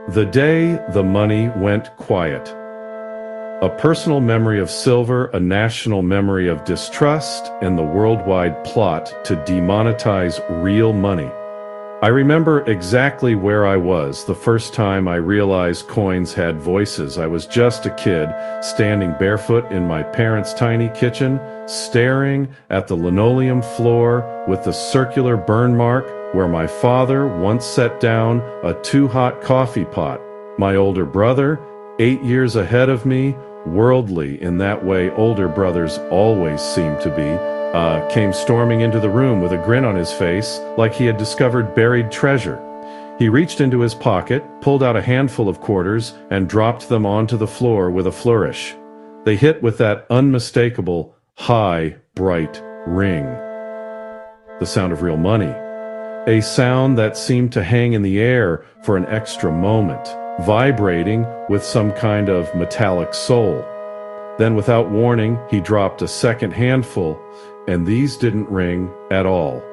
The day the money went quiet. A personal memory of silver, a national memory of distrust, and the worldwide plot to demonetize real money. I remember exactly where I was the first time I realized coins had voices. I was just a kid, standing barefoot in my parents' tiny kitchen, staring at the linoleum floor with the circular burn mark where my father once set down a too-hot coffee pot. My older brother, 8 years ahead of me, worldly in that way older brothers always seem to be, came storming into the room with a grin on his face like he had discovered buried treasure. He reached into his pocket, pulled out a handful of quarters, and dropped them onto the floor with a flourish. They hit with that unmistakable, high, bright ring. The sound of real money. A sound that seemed to hang in the air for an extra moment, vibrating with some kind of metallic soul. Then, without warning, he dropped a second handful, and these didn't ring at all.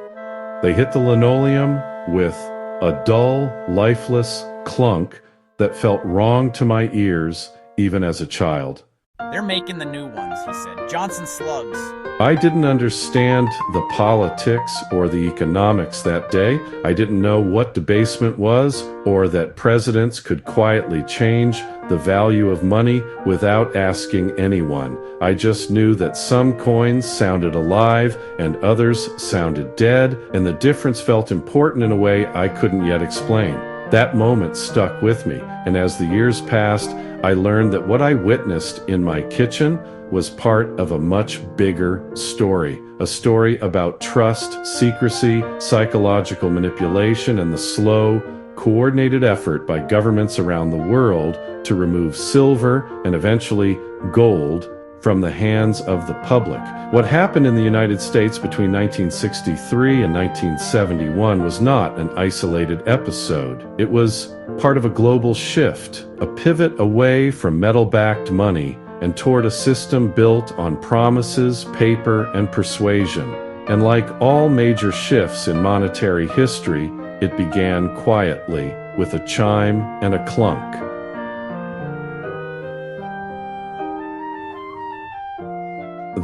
They hit the linoleum with a dull, lifeless clunk that felt wrong to my ears, even as a child. They're making the new ones, he said. Johnson slugs. I didn't understand the politics or the economics that day. I didn't know what debasement was, or that presidents could quietly change the value of money without asking anyone. I just knew that some coins sounded alive and others sounded dead, and the difference felt important in a way I couldn't yet explain. That moment stuck with me, and as the years passed, I learned that what I witnessed in my kitchen was part of a much bigger story. A story about trust, secrecy, psychological manipulation, and the slow, coordinated effort by governments around the world to remove silver and eventually gold from the hands of the public. What happened in the United States between 1963 and 1971 was not an isolated episode. It was part of a global shift, a pivot away from metal-backed money and toward a system built on promises, paper, and persuasion. And like all major shifts in monetary history, it began quietly, with a chime and a clunk.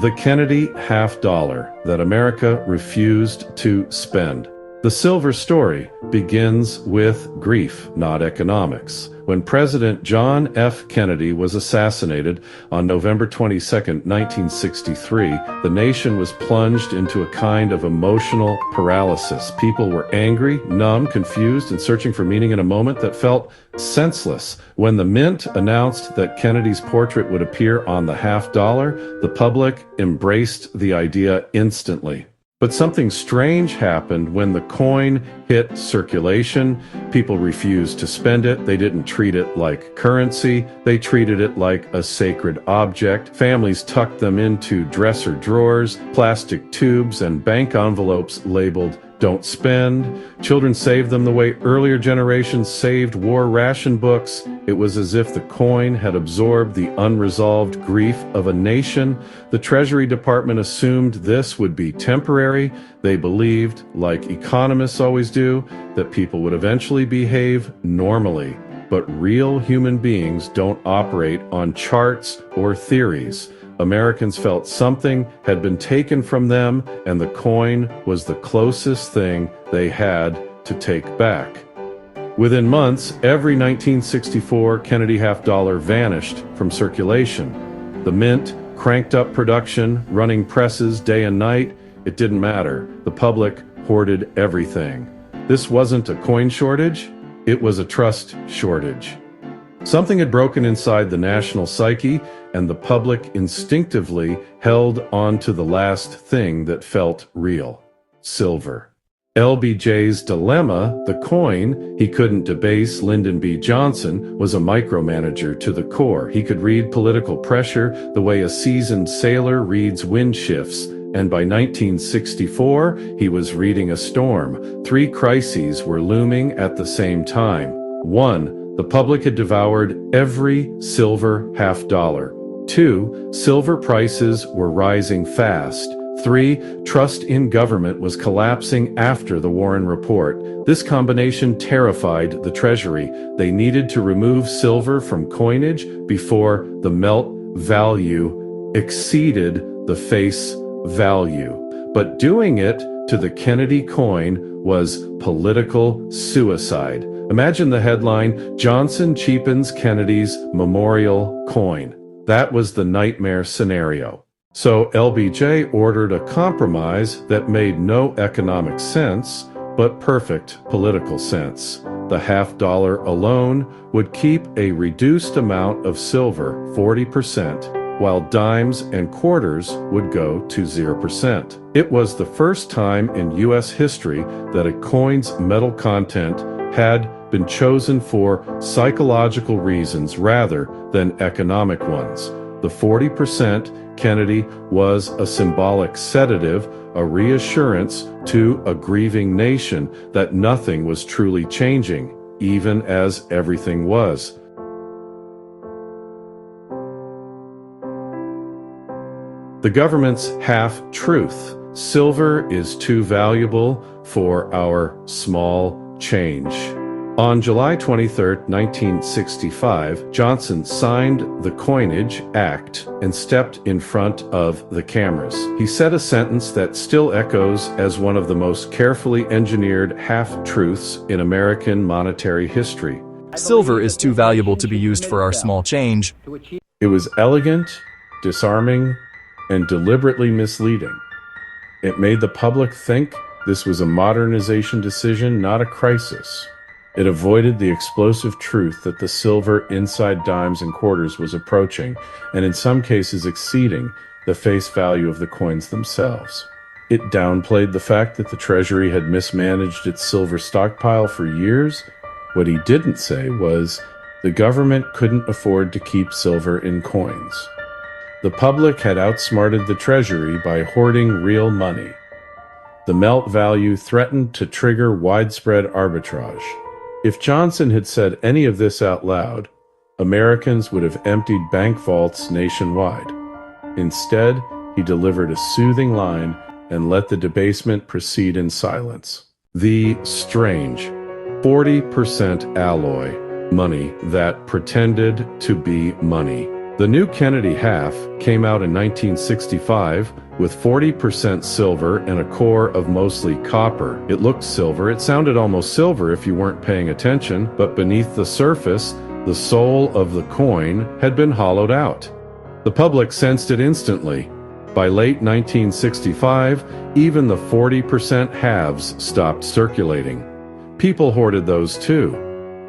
The Kennedy half-dollar that America refused to spend. The silver story begins with grief, not economics. When President John F. Kennedy was assassinated on November 22, 1963, the nation was plunged into a kind of emotional paralysis. People were angry, numb, confused, and searching for meaning in a moment that felt senseless. When the Mint announced that Kennedy's portrait would appear on the half-dollar, the public embraced the idea instantly. But something strange happened when the coin hit circulation. People refused to spend it. They didn't treat it like currency. They treated it like a sacred object. Families tucked them into dresser drawers, plastic tubes, and bank envelopes labeled "Don't spend." Children saved them the way earlier generations saved war ration books. It was as if the coin had absorbed the unresolved grief of a nation. The Treasury Department assumed this would be temporary. They believed, like economists always do, that people would eventually behave normally. But real human beings don't operate on charts or theories. Americans felt something had been taken from them, and the coin was the closest thing they had to take back. Within months, every 1964 Kennedy half-dollar vanished from circulation. The Mint cranked up production, running presses day and night. It didn't matter. The public hoarded everything. This wasn't a coin shortage, it was a trust shortage. Something had broken inside the national psyche, and the public instinctively held on to the last thing that felt real: silver. LBJ's dilemma, the coin he couldn't debase, Lyndon B. Johnson, was a micromanager to the core. He could read political pressure the way a seasoned sailor reads wind shifts, and by 1964, he was reading a storm. 3 crises were looming at the same time. 1, the public had devoured every silver half-dollar. 2, silver prices were rising fast. 3. Trust in government was collapsing after the Warren Report. This combination terrified the Treasury. They needed to remove silver from coinage before the melt value exceeded the face value. But doing it to the Kennedy coin was political suicide. Imagine the headline, "Johnson cheapens Kennedy's memorial coin." That was the nightmare scenario. So LBJ ordered a compromise that made no economic sense, but perfect political sense. The half-dollar alone would keep a reduced amount of silver, 40%, while dimes and quarters would go to 0%. It was the first time in U.S. history that a coin's metal content had been chosen for psychological reasons rather than economic ones. The 40% Kennedy was a symbolic sedative, a reassurance to a grieving nation that nothing was truly changing, even as everything was. The government's half-truth. Silver is too valuable for our small change. On July 23, 1965, Johnson signed the Coinage Act and stepped in front of the cameras. He said a sentence that still echoes as one of the most carefully engineered half-truths in American monetary history. Silver is too valuable to be used for our small change. It was elegant, disarming, and deliberately misleading. It made the public think this was a modernization decision, not a crisis. It avoided the explosive truth that the silver inside dimes and quarters was approaching, and in some cases exceeding, the face value of the coins themselves. It downplayed the fact that the Treasury had mismanaged its silver stockpile for years. What he didn't say was the government couldn't afford to keep silver in coins. The public had outsmarted the Treasury by hoarding real money. The melt value threatened to trigger widespread arbitrage. If Johnson had said any of this out loud, Americans would have emptied bank vaults nationwide. Instead, he delivered a soothing line and let the debasement proceed in silence. The strange 40% alloy money that pretended to be money. The new Kennedy half came out in 1965 with 40% silver and a core of mostly copper. It looked silver. It sounded almost silver if you weren't paying attention, but beneath the surface, the soul of the coin had been hollowed out. The public sensed it instantly. By late 1965, even the 40% halves stopped circulating. People hoarded those too,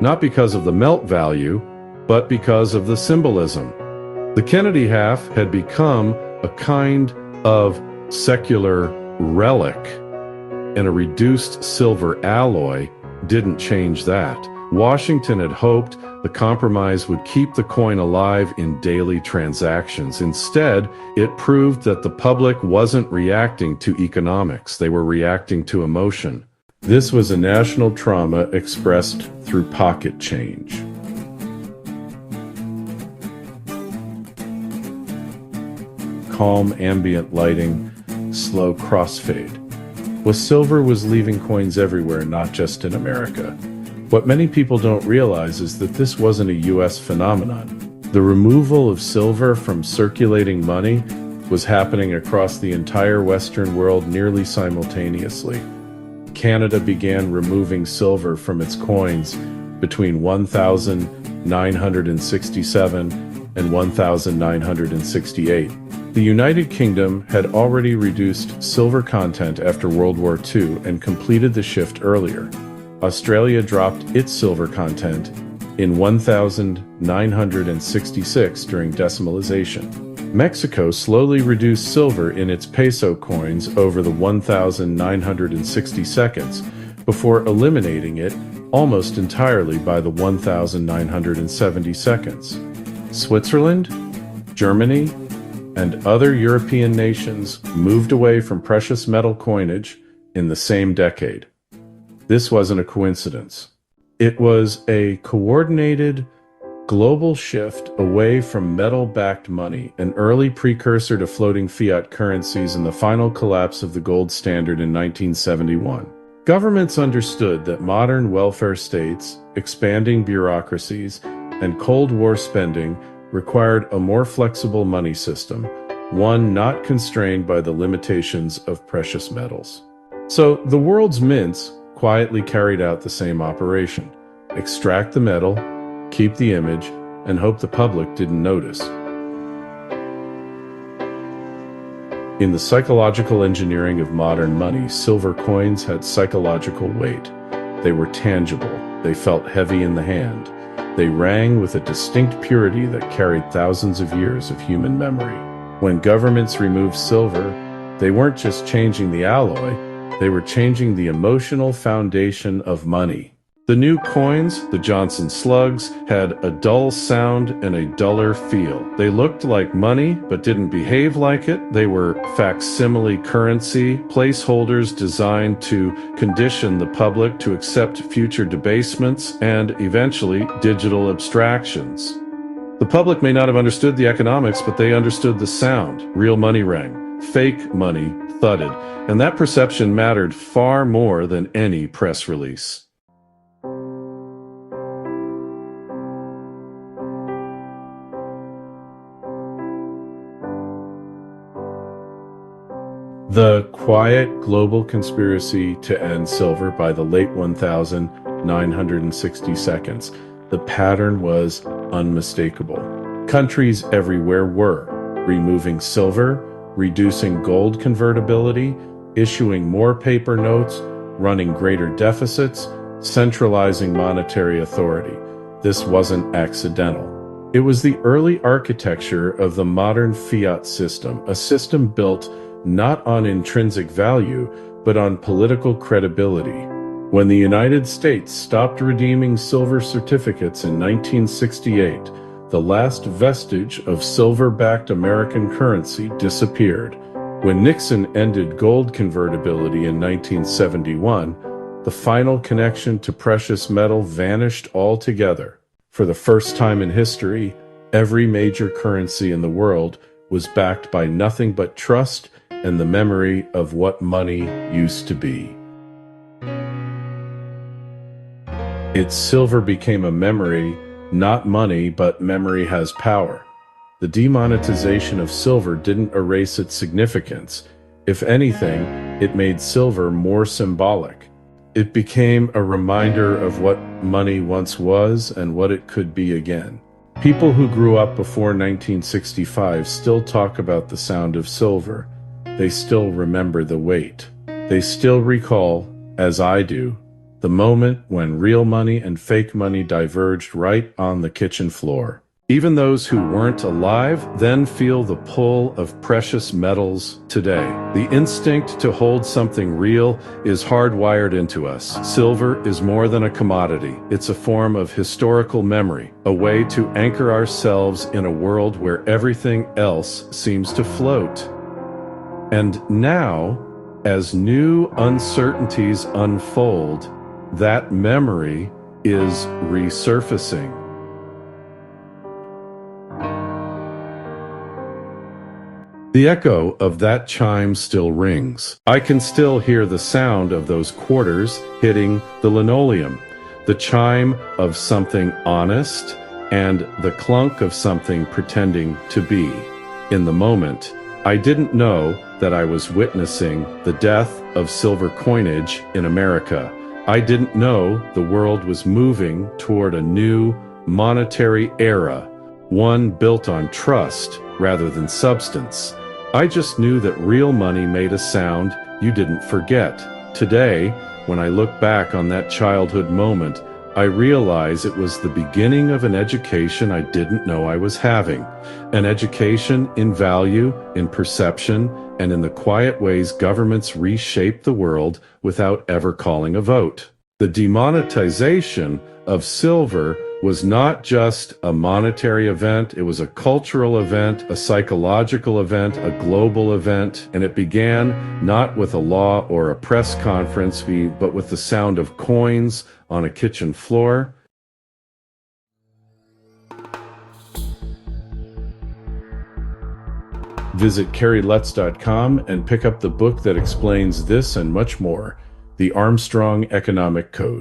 not because of the melt value, but because of the symbolism. The Kennedy half had become a kind of secular relic, and a reduced silver alloy didn't change that. Washington had hoped the compromise would keep the coin alive in daily transactions. Instead, it proved that the public wasn't reacting to economics, they were reacting to emotion. This was a national trauma expressed through pocket change. Calm ambient lighting, slow crossfade. Silver was leaving coins everywhere, not just in America. What many people don't realize is that this wasn't a U.S. phenomenon. The removal of silver from circulating money was happening across the entire Western world nearly simultaneously. Canada began removing silver from its coins between 1967 and 1968. The United Kingdom had already reduced silver content after World War II and completed the shift earlier. Australia dropped its silver content in 1966 during decimalization. Mexico slowly reduced silver in its peso coins over the 1962 before eliminating it almost entirely by the 1972. Switzerland, Germany, and other European nations moved away from precious metal coinage in the same decade. This wasn't a coincidence. It was a coordinated global shift away from metal-backed money, an early precursor to floating fiat currencies and the final collapse of the gold standard in 1971. Governments understood that modern welfare states, expanding bureaucracies, and Cold War spending required a more flexible money system, one not constrained by the limitations of precious metals. So the world's mints quietly carried out the same operation: extract the metal, keep the image, and hope the public didn't notice. In the psychological engineering of modern money, silver coins had psychological weight. They were tangible. They felt heavy in the hand. They rang with a distinct purity that carried thousands of years of human memory. When governments removed silver, they weren't just changing the alloy, they were changing the emotional foundation of money. The new coins, the Johnson slugs, had a dull sound and a duller feel. They looked like money, but didn't behave like it. They were facsimile currency, placeholders designed to condition the public to accept future debasements and, eventually, digital abstractions. The public may not have understood the economics, but they understood the sound. Real money rang. Fake money thudded. And that perception mattered far more than any press release. The quiet global conspiracy to end silver by the late 1960 seconds. The pattern was unmistakable. Countries everywhere were removing silver, reducing gold convertibility, issuing more paper notes, running greater deficits, centralizing monetary authority. This wasn't accidental. It was the early architecture of the modern fiat system, a system built not on intrinsic value, but on political credibility. When the United States stopped redeeming silver certificates in 1968, the last vestige of silver-backed American currency disappeared. When Nixon ended gold convertibility in 1971, the final connection to precious metal vanished altogether. For the first time in history, every major currency in the world was backed by nothing but trust and the memory of what money used to be. Its silver became a memory, not money, but memory has power. The demonetization of silver didn't erase its significance. If anything, it made silver more symbolic. It became a reminder of what money once was and what it could be again. People who grew up before 1965 still talk about the sound of silver. They still remember the weight. They still recall, as I do, the moment when real money and fake money diverged right on the kitchen floor. Even those who weren't alive then feel the pull of precious metals today. The instinct to hold something real is hardwired into us. Silver is more than a commodity. It's a form of historical memory, a way to anchor ourselves in a world where everything else seems to float. And now, as new uncertainties unfold, that memory is resurfacing. The echo of that chime still rings. I can still hear the sound of those quarters hitting the linoleum, the chime of something honest, and the clunk of something pretending to be. In the moment, I didn't know that I was witnessing the death of silver coinage in America. I didn't know the world was moving toward a new monetary era, one built on trust rather than substance. I just knew that real money made a sound you didn't forget. Today, when I look back on that childhood moment, I realize it was the beginning of an education I didn't know I was having. An education in value, in perception, and in the quiet ways governments reshape the world without ever calling a vote. The demonetization of silver was not just a monetary event, it was a cultural event, a psychological event, a global event, and it began not with a law or a press conference, but with the sound of coins on a kitchen floor. Visit CarrieLutz.com and pick up the book that explains this and much more, The Armstrong Economic Code.